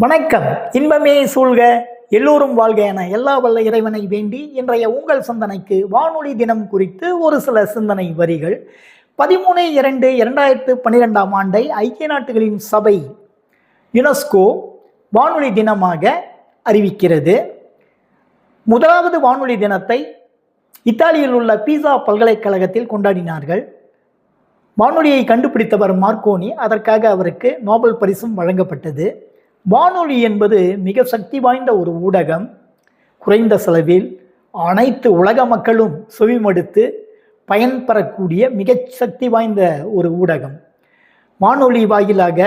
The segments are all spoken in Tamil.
வணக்கம். இன்பமே சூழ்க, எல்லோரும் வாழ்க என எல்லா வல்ல இறைவனை வேண்டி இன்றைய உங்கள் சிந்தனைக்கு வானொலி தினம் குறித்து ஒரு சில சிந்தனை வரிகள். 13/2/2012 ஆண்டை ஐக்கிய நாடுகளின் சபை யுனெஸ்கோ வானொலி தினமாக அறிவிக்கிறது. முதலாவது வானொலி தினத்தை இத்தாலியில் உள்ள பீசா பல்கலைக்கழகத்தில் கொண்டாடினார்கள். வானொலியை கண்டுபிடித்தவர் மார்க்கோனி. அதற்காக அவருக்கு நோபல் பரிசும் வழங்கப்பட்டது. வானொலி என்பது மிக சக்தி வாய்ந்த ஒரு ஊடகம். குறைந்த செலவில் அனைத்து உலக மக்களும் செவிமடுத்து பயன்பெறக்கூடிய மிக சக்தி வாய்ந்த ஒரு ஊடகம். வானொலி வாயிலாக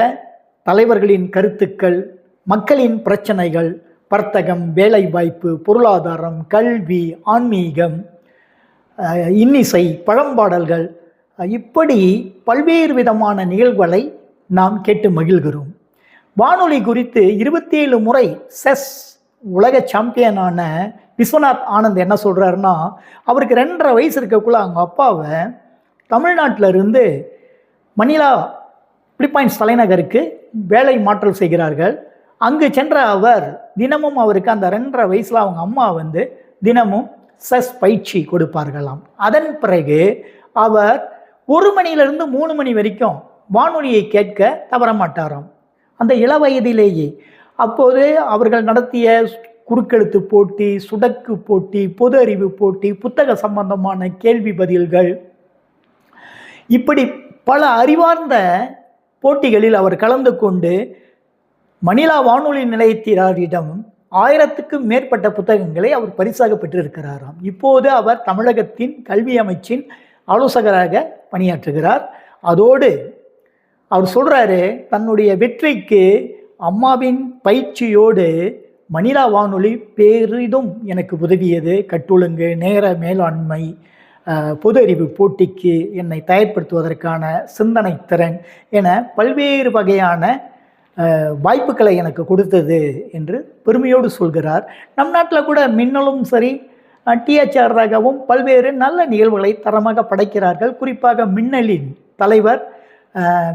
தலைவர்களின் கருத்துக்கள், மக்களின் பிரச்சனைகள், வர்த்தகம், வேலைவாய்ப்பு, பொருளாதாரம், கல்வி, ஆன்மீகம், இன்னிசை, பழம்பாடல்கள், இப்படி பல்வேறு விதமான நிகழ்வுகளை நாம் கேட்டு மகிழ்கிறோம். வானொலி குறித்து 27 முறை செஸ் உலக சாம்பியனான விஸ்வநாத் ஆனந்த் என்ன சொல்கிறாருன்னா, அவருக்கு 2.5 வயசு இருக்கக்குள்ள அவங்க அப்பாவை தமிழ்நாட்டில் இருந்து மணிலா பிலிப்பைன்ஸ் தலைநகருக்கு வேலை மாற்றல் செய்கிறார்கள். அங்கு சென்ற அவர் தினமும் அவருக்கு அந்த 2.5 வயசில் அவங்க அம்மா தினமும் செஸ் பயிற்சி கொடுப்பார்களாம். அதன் பிறகு அவர் 1 மணியிலிருந்து 3 மணி வரைக்கும் வானொலியை கேட்க தவறமாட்டாராம். அந்த இள வயதிலேயே அப்போது அவர்கள் நடத்திய குறுக்கெழுத்து போட்டி, சுடக்கு போட்டி, பொது அறிவு போட்டி, புத்தக சம்பந்தமான கேள்வி பதில்கள், இப்படி பல அறிவார்ந்த போட்டிகளில் அவர் கலந்து கொண்டு மணிலா வானொலி நிலையத்தினரிடம் 1000க்கும் மேற்பட்ட புத்தகங்களை அவர் பரிசாக பெற்றிருக்கிறாராம். இப்போது அவர் தமிழகத்தின் கல்வி அமைச்சின் ஆலோசகராக பணியாற்றுகிறார். அதோடு அவர் சொல்கிறாரு, தன்னுடைய வெற்றிக்கு அம்மாவின் பயிற்சியோடு மணிலா வானொலி பெரிதும் எனக்கு உதவியது. கட்டொழுங்கு, நேர மேலாண்மை, பொது அறிவு போட்டிக்கு என்னை தயார்படுத்துவதற்கான சிந்தனை திறன் என பல்வேறு வகையான வாய்ப்புகளை எனக்கு கொடுத்தது என்று பெருமையோடு சொல்கிறார். நம் நாட்டில் கூட மின்னலும் சரி, டிஹெச்ஆர் ராகவும் பல்வேறு நல்ல நிகழ்வுகளை தரமாக படைக்கிறார்கள். குறிப்பாக மின்னலின் தலைவர்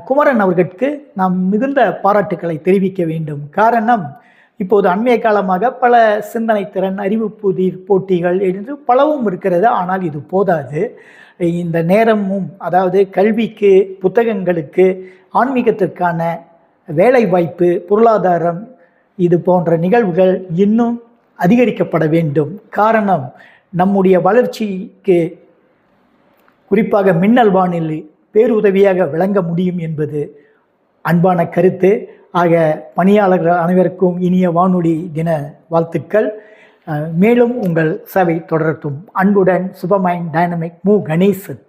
குமரன் அவர்களுக்கு நாம் மிகுந்த பாராட்டுக்களை தெரிவிக்க வேண்டும். காரணம், இப்போது அண்மைய காலமாக பல சிந்தனை திறன், அறிவு புதிர் போட்டிகள் என்று பலவும் இருக்கிறது. ஆனால் இது போதாது. இந்த நேரமும், அதாவது கல்விக்கு, புத்தகங்களுக்கு, ஆன்மீகத்திற்கான வேலை வாய்ப்பு, பொருளாதாரம், இது போன்ற நிகழ்வுகள் இன்னும் அதிகரிக்கப்பட வேண்டும். காரணம், நம்முடைய வளர்ச்சிக்கு குறிப்பாக மின்னல் வானொலி பேருதவியாக விளங்க முடியும் என்பது அன்பான கருத்து. ஆக பணியாளர்கள் அனைவருக்கும் இனிய வானொலி தின வாழ்த்துக்கள். மேலும் உங்கள் சேவை தொடரட்டும். அன்புடன் சுபமைன் டைனமிக் மு கணேசன்.